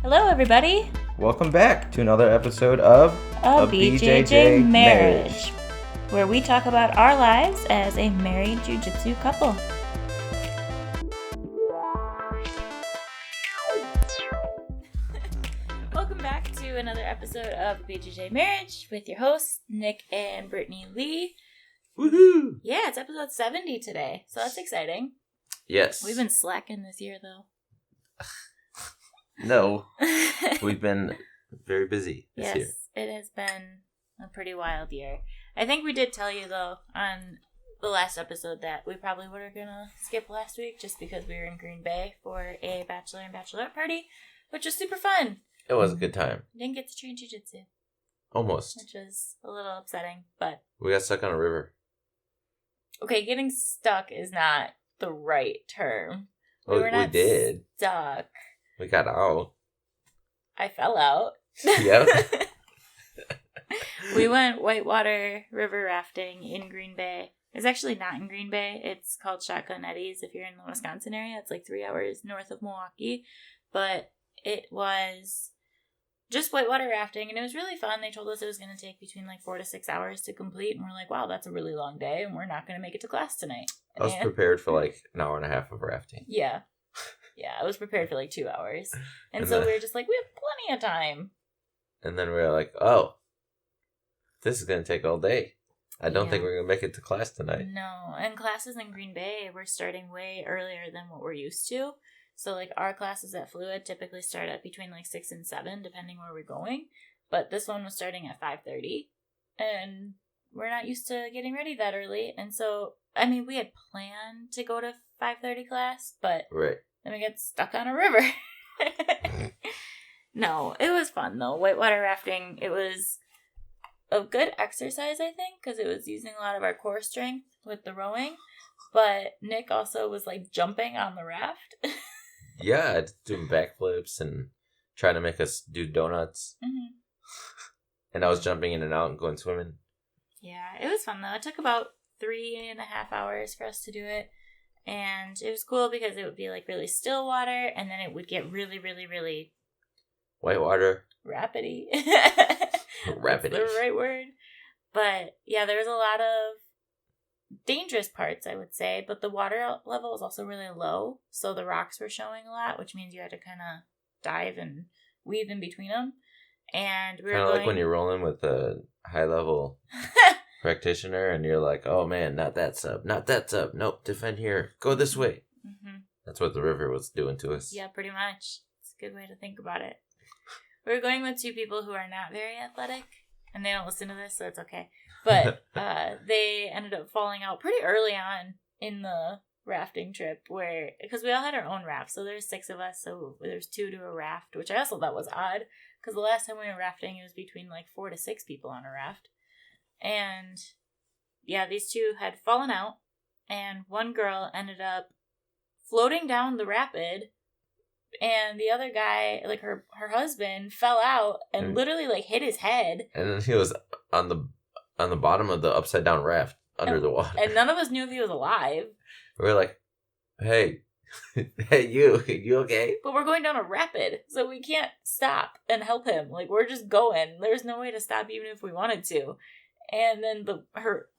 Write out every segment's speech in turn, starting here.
Hello, everybody. Welcome back to another episode of A BJJ Marriage, where we talk about our lives as a married Jiu Jitsu couple. Welcome back to another episode of BJJ Marriage with your hosts, Nick and Brittany Lee. Woohoo! Yeah, it's episode 70 today, so that's exciting. Yes. We've been slacking this year, though. No. We've been very busy this year. Yes, it has been a pretty wild year. I think we did tell you, though, on the last episode that we probably were going to skip last week just because we were in Green Bay for a bachelor and bachelorette party, which was super fun. It was a good time. Didn't get to train jiu-jitsu. Almost. Which was a little upsetting, but... We got stuck on a river. Okay, getting stuck is not the right term. We did. Stuck. We got out. I fell out. Yep. We went whitewater river rafting in Green Bay. It's actually not in Green Bay. It's called Shotgun Eddies if you're in the Wisconsin area. It's like 3 hours north of Milwaukee. But it was just whitewater rafting, and it was really fun. They told us it was going to take between like 4 to 6 hours to complete, and we're like, wow, that's a really long day, and we're not going to make it to class tonight. I was prepared for like an hour and a half of rafting. Yeah. Yeah, I was prepared for like 2 hours. And so we were just like, we have plenty of time. And then we were like, oh, this is going to take all day. I don't think we're going to make it to class tonight. No, and classes in Green Bay were starting way earlier than what we're used to. So like our classes at Fluid typically start at between like 6 and 7, depending where we're going. But this one was starting at 5:30. And we're not used to getting ready that early. And so, I mean, we had planned to go to 5:30 class, but... Right. Then we got stuck on a river. No, it was fun, though. Whitewater rafting, it was a good exercise, I think, because it was using a lot of our core strength with the rowing. But Nick also was, like, jumping on the raft. Yeah, I was doing backflips and trying to make us do donuts. Mm-hmm. And I was jumping in and out and going swimming. Yeah, it was fun, though. It took about 3.5 hours for us to do it. And it was cool because it would be like really still water, and then it would get really, really, really... Whitewater. Rapidy. Rapidy. That's the right word. But yeah, there was a lot of dangerous parts, I would say, but the water level was also really low, so the rocks were showing a lot, which means you had to kind of dive and weave in between them. And we were kind of like when you're rolling with a high-level... practitioner, and you're like, oh man, not that sub, nope, defend here, go this way. Mm-hmm. That's what the river was doing to us. Yeah, pretty much. It's a good way to think about it. We were going with 2 people who are not very athletic, and they don't listen to this, so it's okay. But they ended up falling out pretty early on in the rafting trip, because we all had our own raft, so there's 6 of us, so there's 2 to a raft, which I also thought was odd, because the last time we were rafting, it was between like 4 to 6 people on a raft. And yeah, these 2 had fallen out, and one girl ended up floating down the rapid, and the other guy, like her husband, fell out and literally like hit his head. And then he was on the bottom of the upside down raft under the water. And none of us knew if he was alive. We were like, hey, you okay? But we're going down a rapid, so we can't stop and help him. Like, we're just going. There's no way to stop even if we wanted to. And then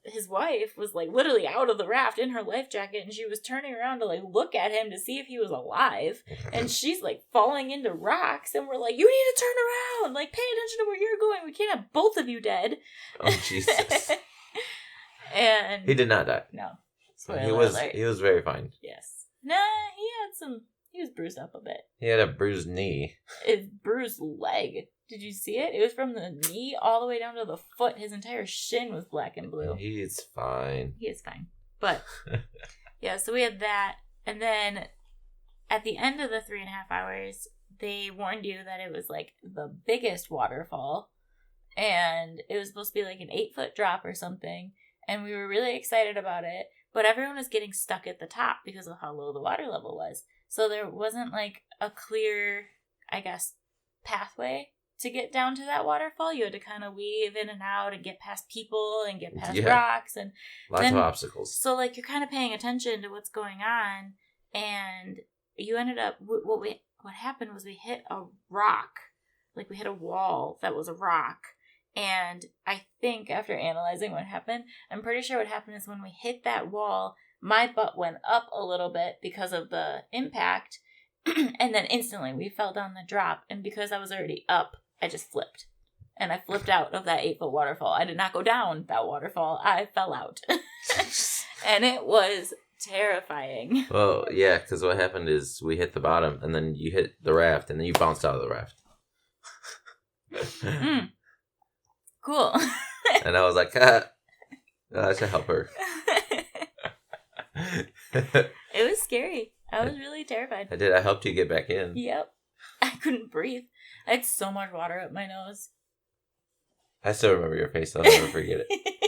his wife was like literally out of the raft in her life jacket, and she was turning around to like look at him to see if he was alive. And she's like falling into rocks, and we're like, you need to turn around, like pay attention to where you're going. We can't have both of you dead. Oh Jesus! And he did not die. No, he was very fine. Yes. Nah, he was bruised up a bit. He had a bruised knee. A bruised leg. Did you see it? It was from the knee all the way down to the foot. His entire shin was black and blue. He's fine. He is fine. But, yeah, so we had that. And then at the end of the 3.5 hours, they warned you that it was like the biggest waterfall. And it was supposed to be like an 8-foot drop or something. And we were really excited about it. But everyone was getting stuck at the top because of how low the water level was. So there wasn't like a clear, I guess, pathway to get down to that waterfall. You had to kind of weave in and out and get past people and get past rocks and lots of obstacles. So like you're kind of paying attention to what's going on, and you ended up what what happened was we hit a rock. Like, we hit a wall that was a rock. And I think after analyzing what happened, I'm pretty sure what happened is when we hit that wall, my butt went up a little bit because of the impact. And then instantly we fell down the drop. And because I was already up, I just flipped. And I flipped out of that 8-foot waterfall. I did not go down that waterfall. I fell out. And it was terrifying. Well, yeah, because what happened is we hit the bottom, and then you hit the raft, and then you bounced out of the raft. Cool. And I was like, I should help her. It was scary. I was really terrified. I did. I helped you get back in. Yep. I couldn't breathe. I had so much water up my nose. I still remember your face. I'll never forget it.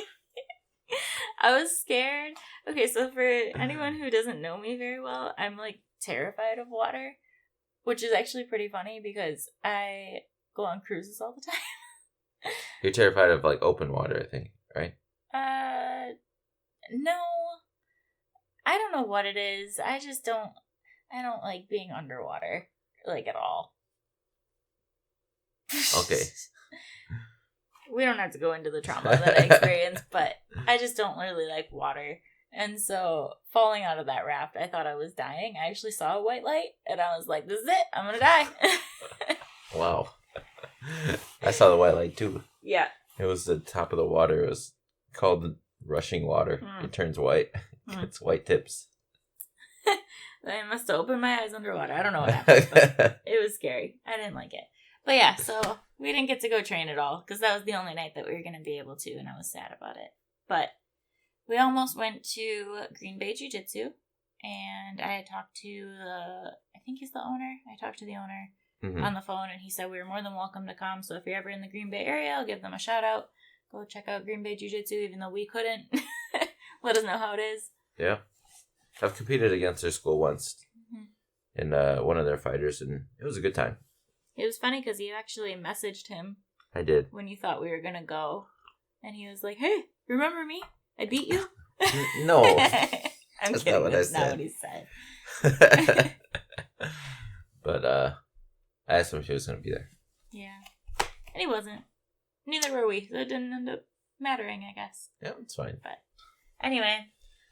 I was scared. Okay, so for anyone who doesn't know me very well, I'm like terrified of water, which is actually pretty funny because I go on cruises all the time. You're terrified of like open water, I think, right? No. I don't know what it is. I don't like being underwater, like, at all. Okay. We don't have to go into the trauma that I experienced, but I just don't really like water. And so, falling out of that raft, I thought I was dying. I actually saw a white light, and I was like, this is it. I'm gonna die. Wow. I saw the white light, too. Yeah. It was the top of the water. It was called the rushing water. It turns white. It's white tips. I must have opened my eyes underwater. I don't know what happened, but it was scary. I didn't like it. But yeah, so we didn't get to go train at all because that was the only night that we were going to be able to, and I was sad about it. But we almost went to Green Bay Jiu Jitsu, and I had talked to I think he's the owner. I talked to the owner on the phone, and he said we were more than welcome to come. So if you're ever in the Green Bay area, I'll give them a shout out. Go check out Green Bay Jiu Jitsu, even though we couldn't. Let us know how it is. Yeah. I've competed against their school once in one of their fighters, and it was a good time. It was funny because you actually messaged him. I did. When you thought we were going to go. And he was like, hey, remember me? I beat you? No. I'm That's kidding. not what That's I not said. what he said. But I asked him if he was going to be there. Yeah. And he wasn't. Neither were we. So it didn't end up mattering, I guess. Yeah, it's fine. But anyway,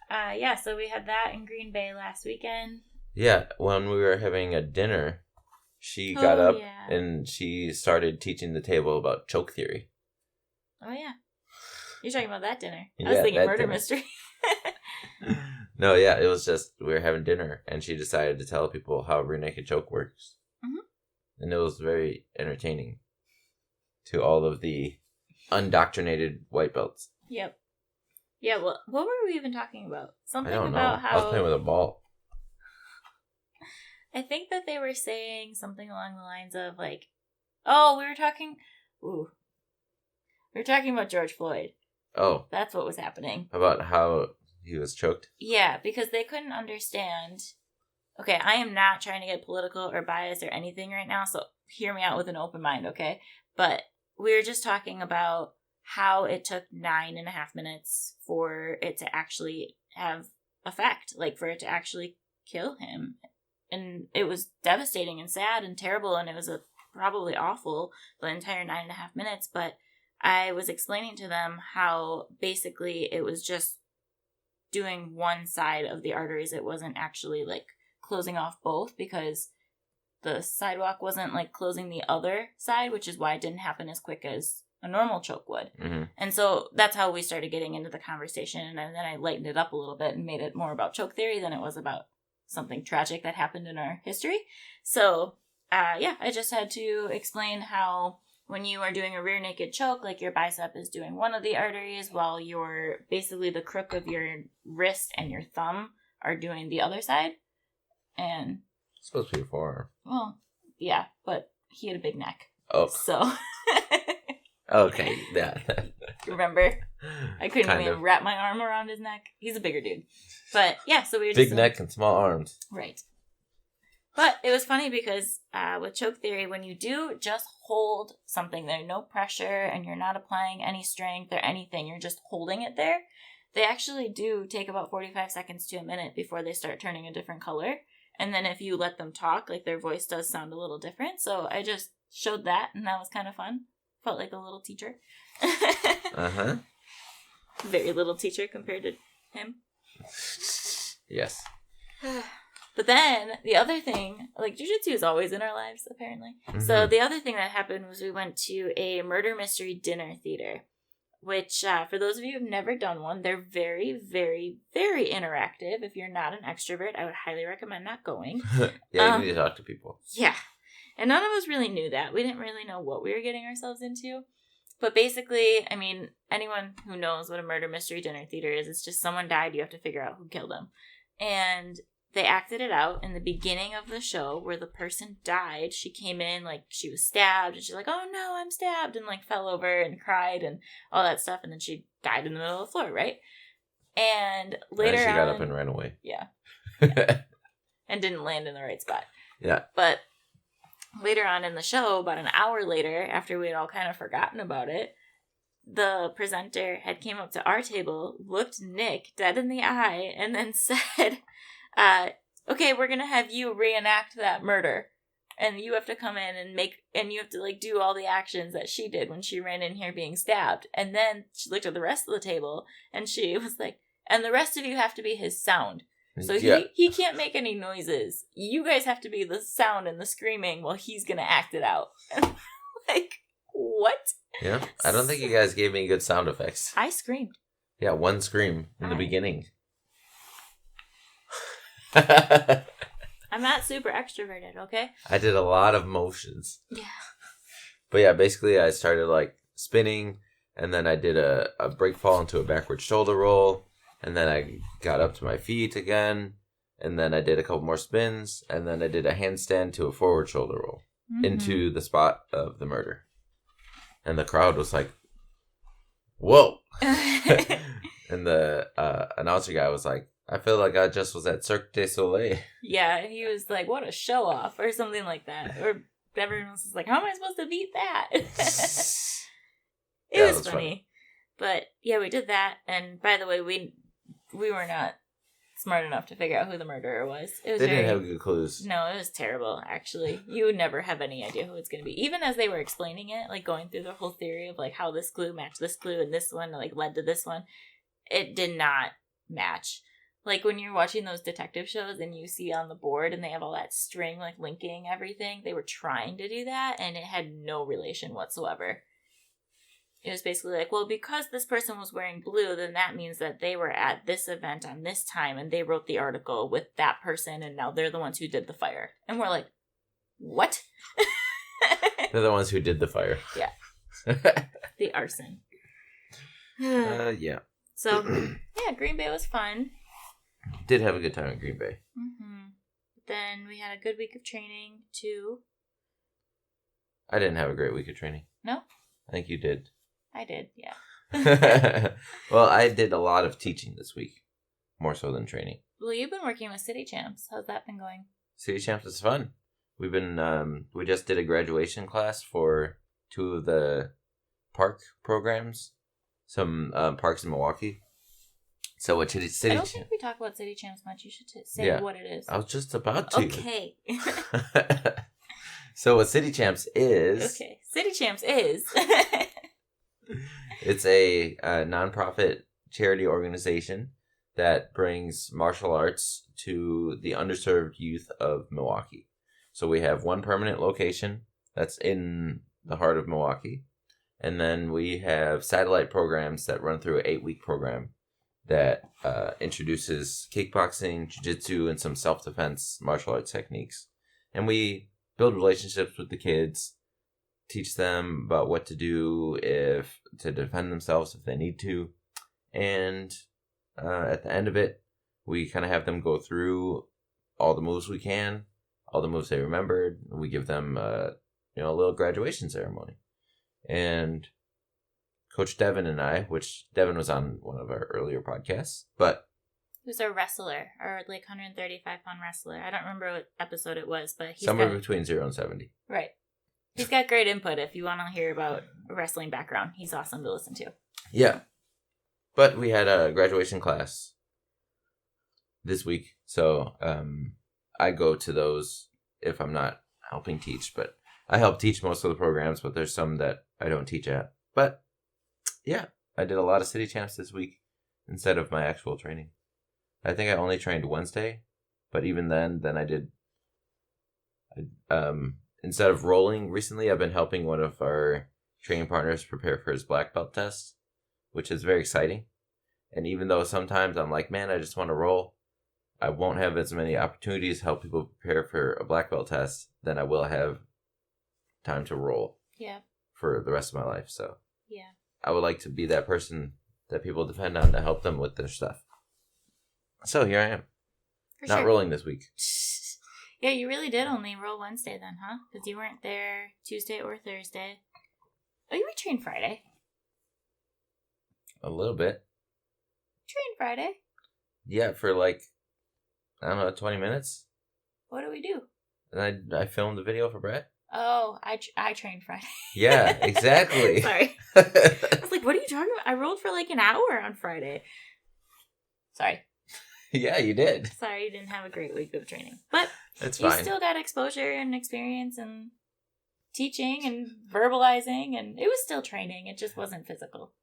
yeah, so we had that in Green Bay last weekend. Yeah, when we were having a dinner, she got up and she started teaching the table about choke theory. Oh, yeah. You're talking about that dinner. I Yeah, was thinking murder dinner. mystery. No, yeah, it was just, we were having dinner, and she decided to tell people how rear naked choke works. And it was very entertaining to all of the undoctrinated white belts. Yep. Yeah, well, what were we even talking about? Something I don't know. about how... I was playing with a ball. I think that they were saying something along the lines of, like, oh, we were talking about George Floyd. Oh. That's what was happening. About how he was choked? Yeah, because they couldn't understand. Okay, I am not trying to get political or biased or anything right now, so hear me out with an open mind, okay? But we were just talking about how it took 9.5 minutes for it to actually have effect, like for it to actually kill him. And it was devastating and sad and terrible, and it was probably awful the entire 9.5 minutes, but I was explaining to them how basically it was just doing one side of the arteries. It wasn't actually like closing off both because the sidewalk wasn't like closing the other side, which is why it didn't happen as quick as a normal choke would. And so that's how we started getting into the conversation, and then I lightened it up a little bit and made it more about choke theory than it was about something tragic that happened in our history. So, yeah, I just had to explain how when you are doing a rear naked choke, like your bicep is doing one of the arteries while your, basically the crook of your wrist and your thumb are doing the other side. And It's supposed to be your forearm. Well, yeah, but he had a big neck. Oh. So. Okay, yeah. Remember? I couldn't even wrap my arm around his neck. He's a bigger dude. But yeah, so we were Big neck and small arms. Right. But it was funny because with choke theory, when you do just hold something, there's no pressure and you're not applying any strength or anything, you're just holding it there, they actually do take about 45 seconds to a minute before they start turning a different color. And then if you let them talk, like their voice does sound a little different. So I just showed that, and that was kind of fun. Felt like a little teacher. Uh-huh. Very little teacher compared to him. Yes. But then the other thing, like jiu-jitsu is always in our lives, apparently. Mm-hmm. So the other thing that happened was we went to a murder mystery dinner theater, which for those of you who've never done one, they're very, very, very interactive. If you're not an extrovert, I would highly recommend not going. Yeah, you need to talk to people. Yeah. And none of us really knew that. We didn't really know what we were getting ourselves into. But basically, I mean, anyone who knows what a murder mystery dinner theater is, it's just someone died, you have to figure out who killed them. And they acted it out in the beginning of the show where the person died. She came in like she was stabbed, and she's like, oh no, I'm stabbed, and like fell over and cried and all that stuff. And then she died in the middle of the floor, right? And later she got up and ran away. Yeah. And didn't land in the right spot. Yeah. But later on in the show, about an hour later, after we had all kind of forgotten about it, the presenter had came up to our table, looked Nick dead in the eye, and then said, okay, we're going to have you reenact that murder. And you have to come in and you have to like do all the actions that she did when she ran in here being stabbed. And then she looked at the rest of the table and she was like, and the rest of you have to be his sound. So he can't make any noises. You guys have to be the sound and the screaming while he's going to act it out. And like, what? Yeah, I don't think you guys gave me good sound effects. I screamed. Yeah, one scream in the beginning. I'm not super extroverted, okay? I did a lot of motions. Yeah. But yeah, basically I started like spinning, and then I did a break fall into a backward shoulder roll, and then I got up to my feet again, and then I did a couple more spins, and then I did a handstand to a forward shoulder roll into the spot of the murder. And the crowd was like, whoa. And the announcer guy was like, I feel like I just was at Cirque du Soleil. Yeah, he was like, what a show off, or something like that. Or everyone else was like, how am I supposed to beat that? It was funny. But yeah, we did that. And by the way, we were not smart enough to figure out who the murderer was. They didn't have good clues. No, it was terrible, actually. You would never have any idea who it's going to be. Even as they were explaining it, like going through the whole theory of like how this clue matched this clue and this one like led to this one, it did not match. Like when you're watching those detective shows and you see on the board and they have all that string like linking everything, they were trying to do that and it had no relation whatsoever. It was basically like, well, because this person was wearing blue, then that means that they were at this event on this time and they wrote the article with that person and now they're the ones who did the fire. And we're like, what? They're the ones who did the fire. Yeah. The arson. Yeah. So, yeah, Green Bay was fun. Did have a good time in Green Bay. Mm-hmm. Then we had a good week of training, too. I didn't have a great week of training. No? I think you did. I did, yeah. Well, I did a lot of teaching this week, more so than training. Well, you've been working with City Champs. How's that been going? City Champs is fun. We've been, we just did a graduation class for 2 of the park programs, some parks in Milwaukee. So what City I don't think we talk about City Champs much. You should say what it is. I was just about to. Okay. So what City Champs is... Okay. City Champs is... It's a nonprofit charity organization that brings martial arts to the underserved youth of Milwaukee. So we have one permanent location that's in the heart of Milwaukee. And then we have satellite programs that run through an 8-week program that introduces kickboxing, jiu-jitsu, and some self-defense martial arts techniques. And we build relationships with the kids, teach them about what to do to defend themselves if they need to. And at the end of it, we kind of have them go through all the moves we can, all the moves they remembered. We give them a little graduation ceremony. And Coach Devin and I, which Devin was on one of our earlier podcasts, but... He was a wrestler, or like 135-pound wrestler. I don't remember what episode it was, but he's somewhere between 0 and 70. Right. He's got great input if you want to hear about a wrestling background. He's awesome to listen to. Yeah. But we had a graduation class this week, so I go to those if I'm not helping teach, but I help teach most of the programs, but there's some that I don't teach at. But yeah, I did a lot of city champs this week instead of my actual training. I think I only trained Wednesday, but even then I did. Instead of rolling recently, I've been helping one of our training partners prepare for his black belt test, which is very exciting. And even though sometimes I'm like, man, I just want to roll, I won't have as many opportunities to help people prepare for a black belt test than I will have time to roll. Yeah. For the rest of my life. So yeah, I would like to be that person that people depend on to help them with their stuff. So here I am. Not rolling this week. Yeah, you really did only roll Wednesday then, huh? Because you weren't there Tuesday or Thursday. Oh, you trained Friday. A little bit. Trained Friday? Yeah, for like, I don't know, 20 minutes. What do we do? And I filmed the video for Brett. Oh, I trained Friday. Yeah, exactly. Sorry. I was like, what are you talking about? I rolled for like an hour on Friday. Sorry. Yeah, you did. Sorry, you didn't have a great week of training. But it's fine. You still got exposure and experience and teaching and verbalizing, and it was still training. It just wasn't physical.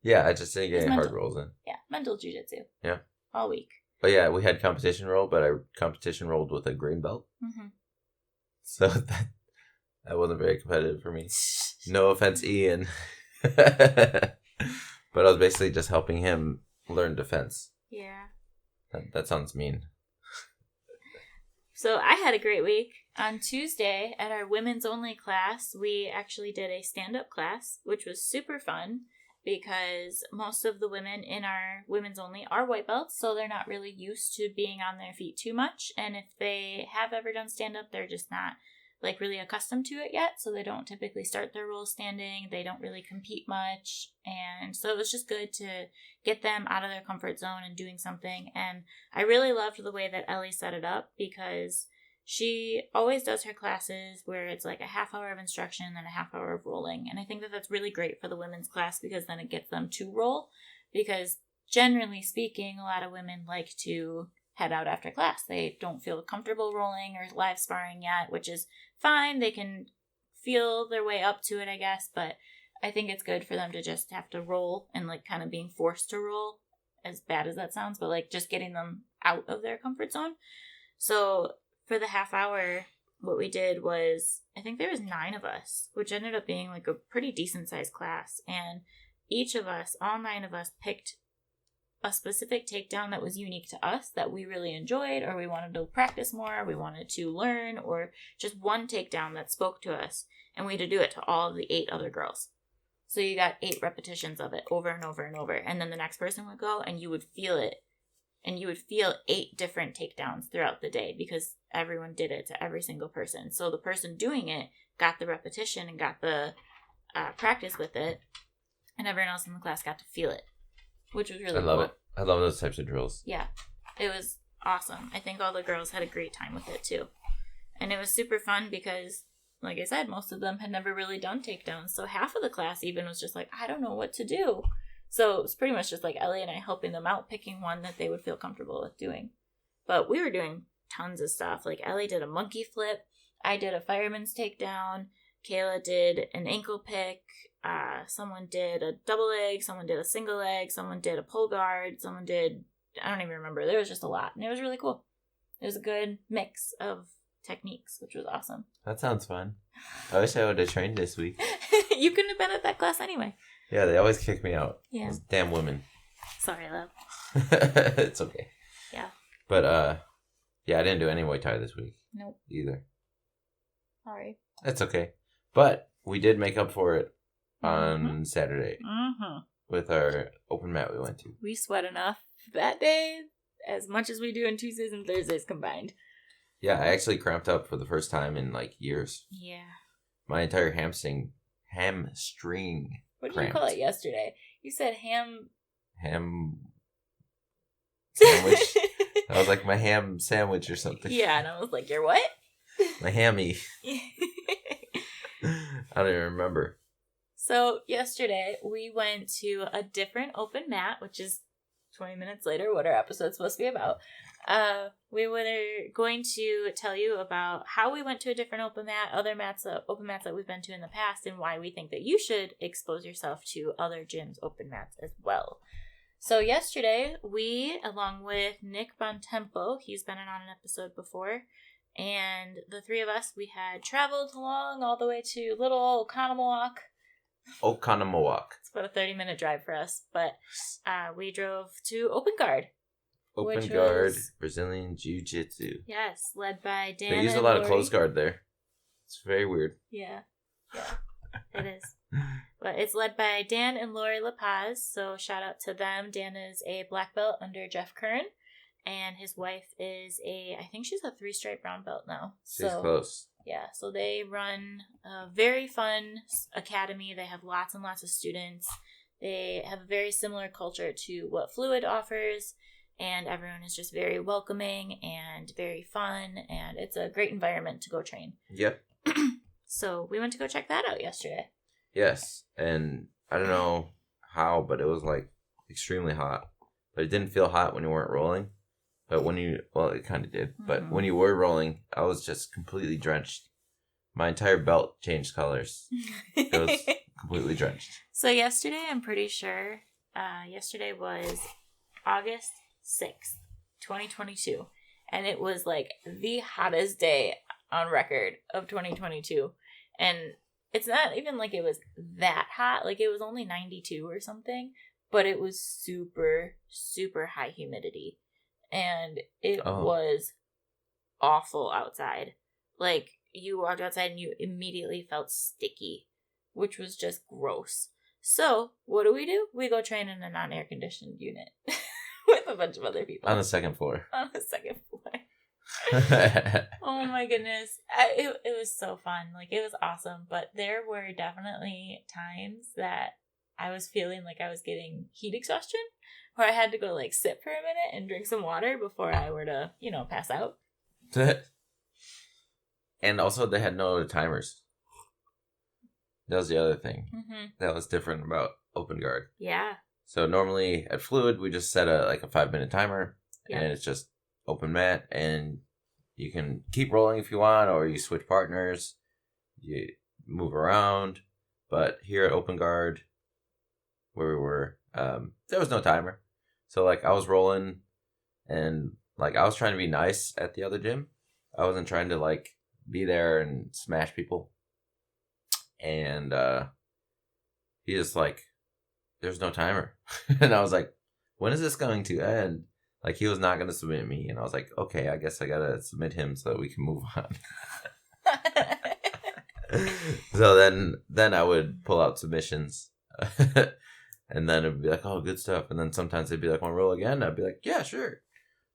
Yeah, I just didn't get any hard rolls in. Yeah, mental jiu-jitsu. Yeah. All week. But yeah, we had competition roll, but I competition rolled with a green belt. Mm-hmm. So that wasn't very competitive for me. No offense, Ian. But I was basically just helping him learn defense. Yeah. That sounds mean. So I had a great week. On Tuesday at our women's only class, we actually did a stand-up class, which was super fun because most of the women in our women's only are white belts, so they're not really used to being on their feet too much. And if they have ever done stand-up, they're just not like really accustomed to it yet, so they don't typically start their roll standing. They don't really compete much, and so it was just good to get them out of their comfort zone and doing something. And I really loved the way that Ellie set it up because she always does her classes where it's like a half hour of instruction and a half hour of rolling, and I think that that's really great for the women's class because then it gets them to roll, because generally speaking, a lot of women like to head out after class. They don't feel comfortable rolling or live sparring yet, which is fine. They can feel their way up to it, I guess, but I think it's good for them to just have to roll and like kind of being forced to roll, as bad as that sounds, but like just getting them out of their comfort zone. So for the half hour, what we did was, I think there was 9 of us, which ended up being like a pretty decent sized class, and each of us, all 9 of us, picked a specific takedown that was unique to us that we really enjoyed, or we wanted to practice more, or we wanted to learn, or just one takedown that spoke to us, and we had to do it to all of the 8 other girls. So you got 8 repetitions of it over and over and over, and then the next person would go and you would feel it, and you would feel 8 different takedowns throughout the day because everyone did it to every single person. So the person doing it got the repetition and got the practice with it, and everyone else in the class got to feel it, which was really cool. I love it. I love those types of drills. Yeah, it was awesome. I think all the girls had a great time with it too. And it was super fun because, like I said, most of them had never really done takedowns. So half of the class even was just like, I don't know what to do. So it was pretty much just like Ellie and I helping them out, picking one that they would feel comfortable with doing. But we were doing tons of stuff. Like Ellie did a monkey flip. I did a fireman's takedown. Kayla did an ankle pick. Someone did a double leg. Someone did a single leg. Someone did a pull guard. Someone did, I don't even remember. There was just a lot. And it was really cool. It was a good mix of techniques, which was awesome. That sounds fun. I wish I would have trained this week. You couldn't have been at that class anyway. Yeah, they always kick me out. Yeah. Those damn women. Sorry, love. It's okay. Yeah. But, yeah, I didn't do any Muay Thai this week. Nope. Either. Sorry. That's okay. But we did make up for it on Saturday with our open mat we went to. We sweat enough that day as much as we do on Tuesdays and Thursdays combined. Yeah, I actually cramped up for the first time in like years. Yeah. My entire hamstring What did cramped. you call it yesterday? You said ham sandwich. I was like, my ham sandwich or something. Yeah, and I was like, your what? My hammy. I don't even remember. So yesterday we went to a different open mat, which is 20 minutes later what our episode's supposed to be about. We were going to tell you about how we went to a different open mat, open mats that we've been to in the past, and why we think that you should expose yourself to other gyms' open mats as well. So yesterday, we, along with Nick Bontempo, he's been on an episode before, and the three of us, we had traveled along all the way to little Oconomowoc. It's about a 30-minute drive for us, but we drove to Open Guard. Open Guard, Brazilian Jiu Jitsu. Yes, led by Dan. They use a lot of closed guard there. It's very weird. Yeah, it is. But it's led by Dan and Lori LaPaz, so shout out to them. Dan is a black belt under Jeff Curran, and his wife is I think she's a 3-stripe brown belt now. She's close. Yeah, so they run a very fun academy. They have lots and lots of students. They have a very similar culture to what Fluid offers, and everyone is just very welcoming and very fun, and it's a great environment to go train. Yep. So we went to go check that out yesterday. Yes, and I don't know how, but it was like extremely hot. But it didn't feel hot when you weren't rolling. But it kind of did. But when you were rolling, I was just completely drenched. My entire belt changed colors. It was completely drenched. So yesterday, I'm pretty sure, yesterday was August 6th, 2022. And it was like the hottest day on record of 2022. And it's not even like it was that hot. Like, it was only 92 or something. But it was super, super high humidity. And it was awful outside. Like, you walked outside and you immediately felt sticky, which was just gross. So, what do? We go train in a non-air conditioned unit with a bunch of other people. On the second floor. On the second floor. Oh my goodness. It was so fun. Like, it was awesome. But there were definitely times that I was feeling like I was getting heat exhaustion, where I had to go like sit for a minute and drink some water before I were to, pass out. And also they had no timers. That was the other thing that was different about Open Guard. Yeah. So normally at Fluid, we just set a 5-minute timer, and it's just open mat, and you can keep rolling if you want, or you switch partners, you move around. But here at Open Guard, where we were, there was no timer. So I was rolling, and I was trying to be nice at the other gym. I wasn't trying to be there and smash people. And he just there's no timer. And I was like, when is this going to end? He was not going to submit me. And I was like, okay, I guess I got to submit him so that we can move on. So then I would pull out submissions. And then it'd be like, oh, good stuff. And then sometimes they'd be like, want to roll again? I'd be like, yeah, sure.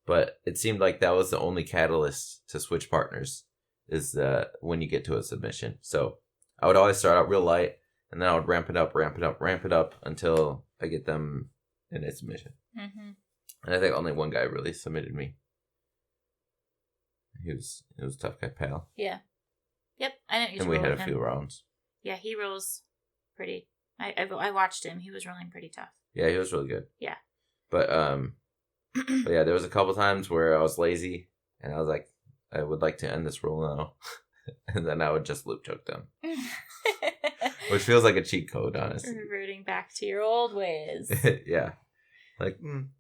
But it seemed like that was the only catalyst to switch partners, is when you get to a submission. So I would always start out real light, and then I would ramp it up until I get them in a submission. Mm-hmm. And I think only one guy really submitted me. He was a tough guy, pal. Yeah. Yep. I didn't use and we had a few rounds. Yeah, he rolls pretty. I watched him. He was rolling pretty tough. Yeah, he was really good. Yeah. But yeah, there was a couple times where I was lazy, and I was like, I would like to end this roll now. And then I would just loop choke them. Which feels like a cheat code, honestly. Reverting back to your old ways. Yeah.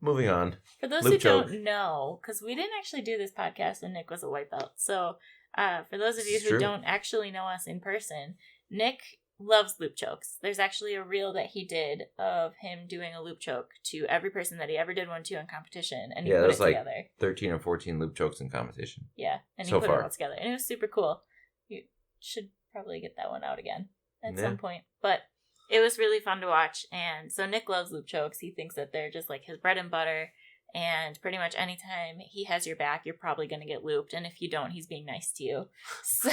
Moving on. For those who don't know, because we didn't actually do this podcast when Nick was a white belt. So for those of you who don't actually know us in person, Nick loves loop chokes. There's actually a reel that he did of him doing a loop choke to every person that he ever did one to in competition, and he put it together. 13 or 14 loop chokes in competition. Yeah, and he put it all together, and it was super cool. You should probably get that one out again at some point, but it was really fun to watch. And so Nick loves loop chokes. He thinks that they're just his bread and butter, and pretty much anytime he has your back, you're probably going to get looped, and if you don't, he's being nice to you. So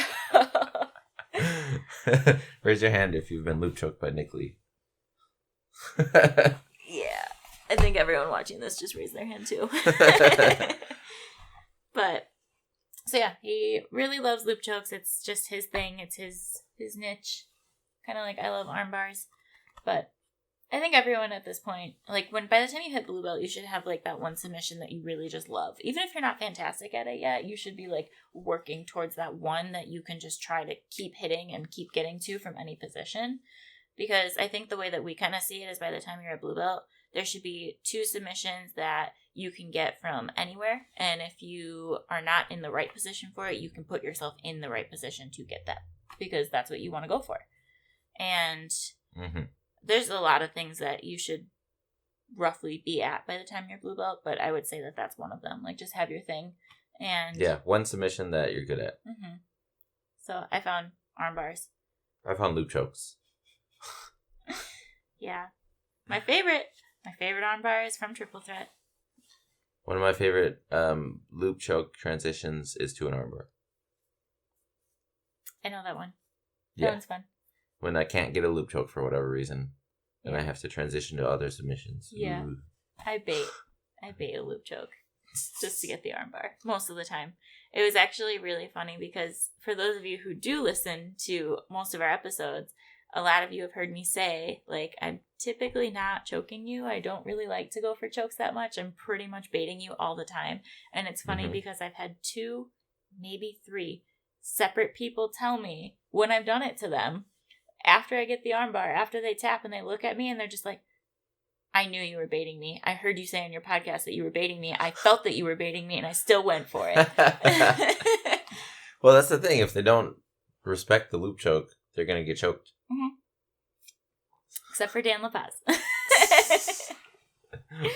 raise your hand if you've been loop choked by Nick Lee. Yeah, I think everyone watching this just raised their hand too. But so yeah, he really loves loop chokes. It's just his thing. It's his niche. Kind of like I love arm bars. But I think everyone at this point, like by the time you hit blue belt, you should have like that one submission that you really just love. Even if you're not fantastic at it yet, you should be like working towards that one that you can just try to keep hitting and keep getting to from any position. Because I think the way that we kind of see it is by the time you're at blue belt, there should be 2 submissions that you can get from anywhere. And if you are not in the right position for it, you can put yourself in the right position to get that. Because that's what you want to go for. And there's a lot of things that you should roughly be at by the time you're blue belt. But I would say that that's one of them. Like, just have your thing. And yeah, one submission that you're good at. So I found arm bars. I found loop chokes. Yeah. My favorite arm bar is from Triple Threat. One of my favorite loop choke transitions is to an arm bar. I know that one. Yeah. That one's fun. When I can't get a loop choke for whatever reason, and I have to transition to other submissions. Yeah. Ooh. I bait a loop choke just to get the arm bar most of the time. It was actually really funny because for those of you who do listen to most of our episodes, a lot of you have heard me say, like, I'm typically not choking you. I don't really like to go for chokes that much. I'm pretty much baiting you all the time. And it's funny because I've had 2, maybe 3 separate people tell me when I've done it to them, after I get the armbar, after they tap and they look at me and they're just like, I knew you were baiting me. I heard you say on your podcast that you were baiting me. I felt that you were baiting me and I still went for it. Well, that's the thing. If they don't respect the loop choke, they're going to get choked. Except for Dan LaPaz.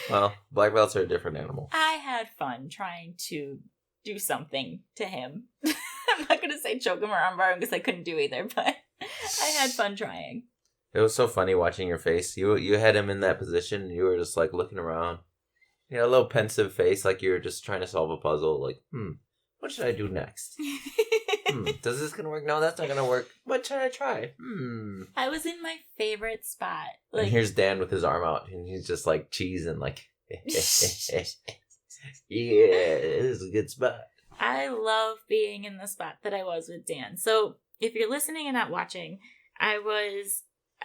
Well, black belts are a different animal. I had fun trying to do something to him. I'm not going to say choke him or armbar him because I couldn't do either, but I had fun trying. It was so funny watching your face. You had him in that position and you were just like looking around. You had a little pensive face like you were just trying to solve a puzzle. Like, what should I do next? Does this gonna work? No, that's not gonna work. What should I try? I was in my favorite spot. Like, and here's Dan with his arm out, and he's just like cheesing, like, yeah, this is a good spot. I love being in the spot that I was with Dan. So if you're listening and not watching, I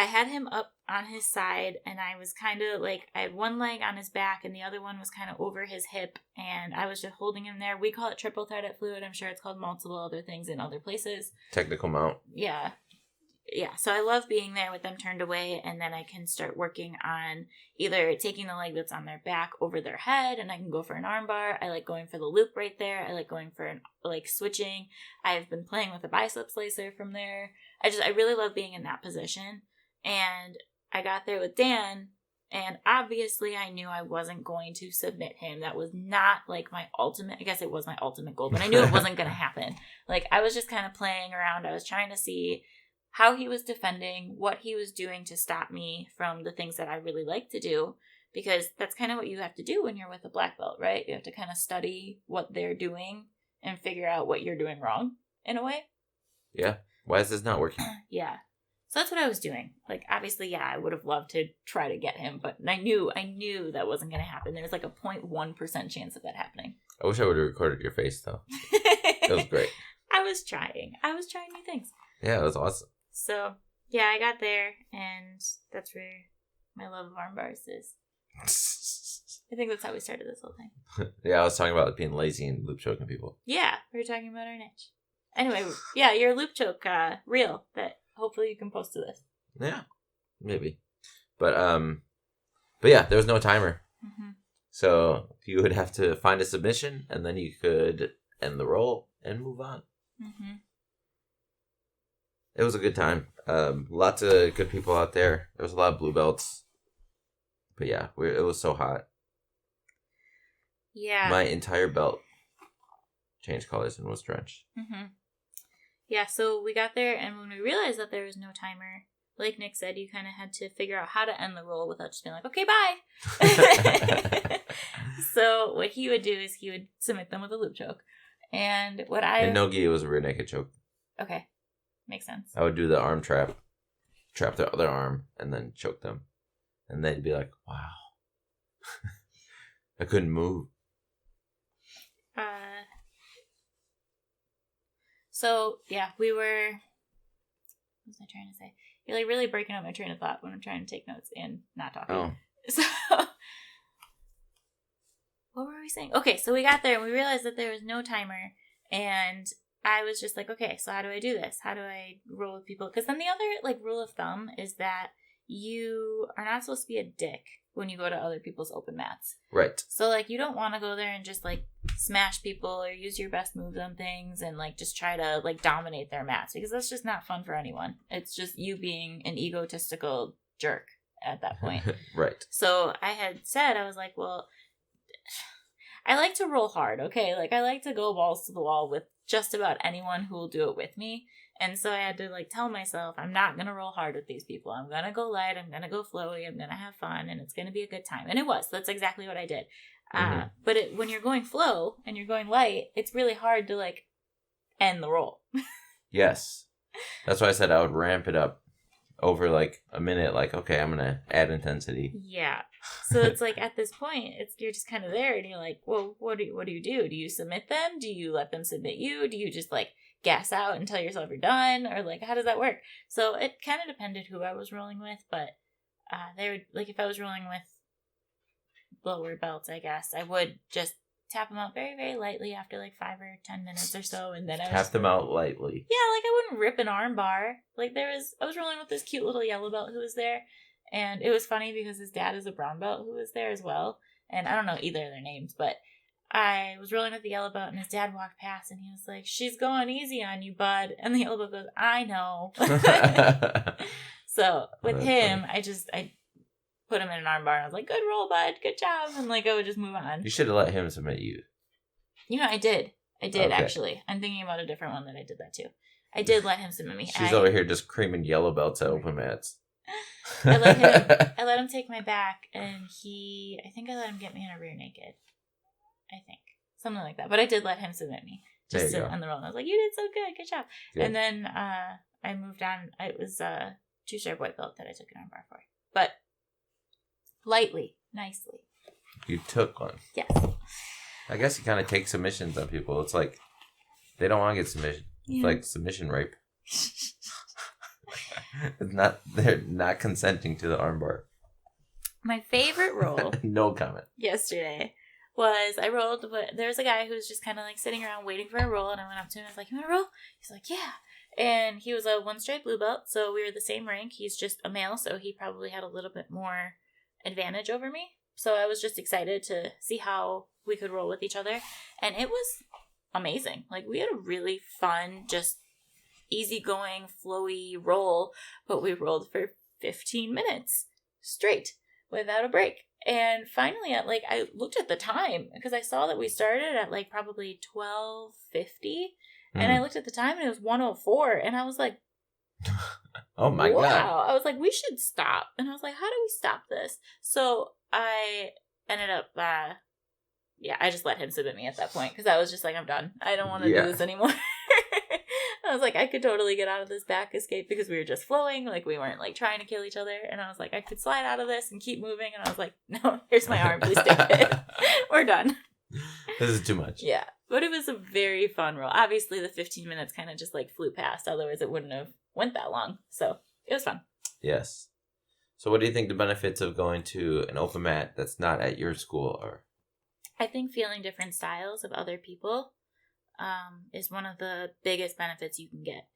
had him up on his side and I was kind of like, I had one leg on his back and the other one was kind of over his hip and I was just holding him there. We call it triple thread at Fluid. I'm sure it's called multiple other things in other places. Technical mount. Yeah. Yeah. So I love being there with them turned away and then I can start working on either taking the leg that's on their back over their head and I can go for an arm bar. I like going for the loop right there. I like going for switching. I've been playing with a bicep slicer from there. I really love being in that position. And I got there with Dan, and obviously I knew I wasn't going to submit him. That was not like my ultimate, I guess it was my ultimate goal, but I knew it wasn't going to happen. Like, I was just kind of playing around. I was trying to see how he was defending, what he was doing to stop me from the things that I really like to do, because that's kind of what you have to do when you're with a black belt, right? You have to kind of study what they're doing and figure out what you're doing wrong, in a way. Yeah. Why is this not working? Yeah. So that's what I was doing. Like, obviously, yeah, I would have loved to try to get him, but I knew that wasn't going to happen. There was like a 0.1% chance of that happening. I wish I would have recorded your face, though. That was great. I was trying new things. Yeah, it was awesome. So, yeah, I got there, and that's where my love of arm bars is. I think that's how we started this whole thing. Yeah, I was talking about being lazy and loop choking people. Yeah, we were talking about our niche. Anyway, yeah, your loop choke reel that hopefully you can post to this. Yeah, maybe. But yeah, there was no timer. Mm-hmm. So you would have to find a submission, and then you could end the roll and move on. Mm-hmm. It was a good time. Lots of good people out there. There was a lot of blue belts. But yeah, it was so hot. Yeah. My entire belt changed colors and was drenched. Mm-hmm. Yeah, so we got there, and when we realized that there was no timer, like Nick said, you kind of had to figure out how to end the roll without just being like, okay, bye. So what he would do is he would submit them with a loop choke. And in no-gi, it was a rear naked choke. Okay. Makes sense. I would do the arm trap their other arm, and then choke them. And they'd be like, wow. I couldn't move. So, yeah, we were was I trying to say? You're like really breaking up my train of thought when I'm trying to take notes and not talking. Oh. So, what were we saying? Okay, so we got there and we realized that there was no timer, and I was just like, okay, so how do I do this? How do I roll with people? Because then the other like rule of thumb is that you are not supposed to be a dick when you go to other people's open mats. Right. So like you don't want to go there and just like smash people or use your best moves on things and like just try to like dominate their mats, because that's just not fun for anyone. It's just you being an egotistical jerk at that point. Right. So I had said, I was like, well, I like to roll hard, okay? Like I like to go balls to the wall with just about anyone who will do it with me. And so I had to like tell myself, I'm not going to roll hard with these people. I'm going to go light. I'm going to go flowy. I'm going to have fun, and it's going to be a good time. And it was. That's exactly what I did. But when you're going flow and you're going light, it's really hard to like end the roll. Yes. That's why I said I would ramp it up over like a minute. Like, okay, I'm going to add intensity. Yeah. So it's like at this point, you're just kind of there, and you're like, well, what do you do? Do you submit them? Do you let them submit you? Do you just like gas out and tell yourself you're done, or like how does that work? So it kind of depended who I was rolling with, but they would like if I was rolling with lower belts, I guess I would just tap them out very, very lightly after like 5 or 10 minutes or so, and then I tap them out lightly. Yeah, like I wouldn't rip an arm bar. Like I was rolling with this cute little yellow belt who was there, and it was funny because his dad is a brown belt who was there as well, and I don't know either of their names, but I was rolling with the yellow belt, and his dad walked past, and he was like, "She's going easy on you, bud." And the yellow belt goes, "I know." So with him, funny. I put him in an arm bar, and I was like, "Good roll, bud. Good job." And like I would just move on. You should have let him submit you. You know, I did okay. Actually. I'm thinking about a different one that I did that too. I did let him submit me. She's over here just creaming yellow belts at open mats. I let him take my back, and I think I let him get me in a rear naked. I think. Something like that. But I did let him submit me. Just sit on the roll. And I was like, you did so good. Good job. Good. And then I moved on. It was a 2-star white belt that I took an arm bar for. But lightly. Nicely. You took one. Yes. I guess you kind of take submissions on people. It's like, they don't want to get submission. Yeah. It's like submission rape. They're not consenting to the arm bar. My favorite roll. No comment. Yesterday. Was I rolled, but there was a guy who was just kind of like sitting around waiting for a roll, and I went up to him and I was like, "You want to roll?" He's like, "Yeah." And he was a 1-stripe blue belt, so we were the same rank. He's just a male, so he probably had a little bit more advantage over me. So I was just excited to see how we could roll with each other, and it was amazing. Like we had a really fun, just easygoing, flowy roll, but we rolled for 15 minutes straight without a break. And finally, I looked at the time because I saw that we started at like probably 12:50, and I looked at the time and it was 1:04, and I was like, "Oh my god!" Wow! I was like, "We should stop." And I was like, "How do we stop this?" So I ended up, I just let him submit me at that point because I was just like, "I'm done. I don't want to do this anymore." I was like, I could totally get out of this back escape because we were just flowing. Like, we weren't, like, trying to kill each other. And I was like, I could slide out of this and keep moving. And I was like, no, here's my arm. Please take it. We're done. This is too much. Yeah. But it was a very fun roll. Obviously, the 15 minutes kind of just, like, flew past. Otherwise, it wouldn't have went that long. So, it was fun. Yes. So, what do you think the benefits of going to an open mat that's not at your school are? I think feeling different styles of other people is one of the biggest benefits you can get.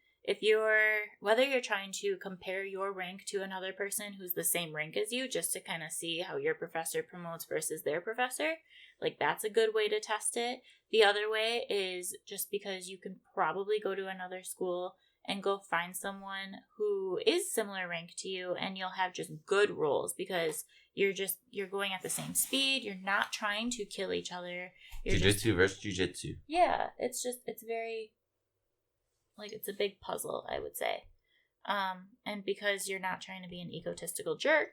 Whether you're trying to compare your rank to another person who's the same rank as you, just to kind of see how your professor promotes versus their professor, like that's a good way to test it. The other way is just because you can probably go to another school and go find someone who is similar rank to you, and you'll have just good rolls because you're going at the same speed. You're not trying to kill each other. Jiu Jitsu versus Jiu Jitsu. Yeah, it's very, like, it's a big puzzle, I would say. And because you're not trying to be an egotistical jerk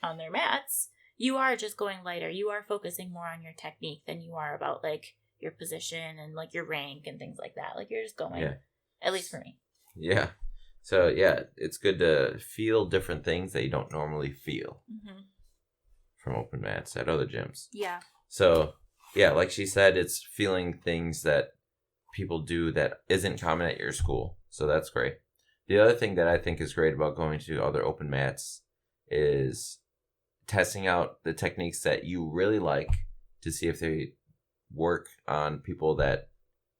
on their mats, you are just going lighter. You are focusing more on your technique than you are about, like, your position and, like, your rank and things like that. Like, you're just going, at least for me. Yeah. So, yeah, it's good to feel different things that you don't normally feel from open mats at other gyms. Yeah. So, yeah, like she said, it's feeling things that people do that isn't common at your school. So that's great. The other thing that I think is great about going to other open mats is testing out the techniques that you really like to see if they work on people that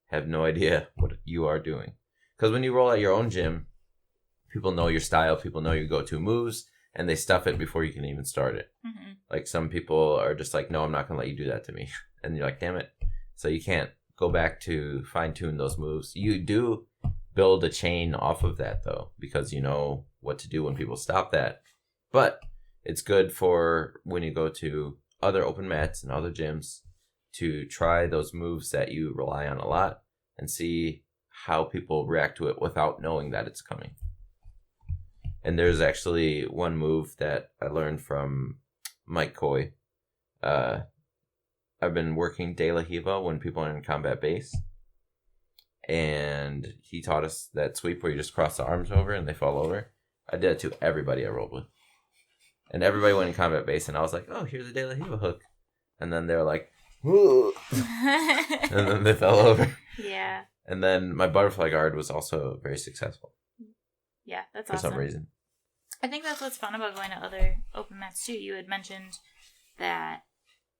have no idea what you are doing. Because when you roll at your own gym, people know your style, people know your go-to moves, and they stuff it before you can even start it. Mm-hmm. Like some people are just like, no, I'm not going to let you do that to me. And you're like, damn it. So you can't go back to fine-tune those moves. You do build a chain off of that, though, because you know what to do when people stop that. But it's good for when you go to other open mats and other gyms to try those moves that you rely on a lot and see how people react to it without knowing that it's coming. And there's actually one move that I learned from Mike Coy. I've been working De La Hiva when people are in combat base. And he taught us that sweep where you just cross the arms over and they fall over. I did it to everybody I rolled with. And everybody went in combat base, and I was like, oh, here's a De La Hiva hook. And then they were like, whoa. And then they fell over. Yeah. And then my butterfly guard was also very successful. Yeah, that's awesome. For some reason. I think that's what's fun about going to other open mats, too. You had mentioned that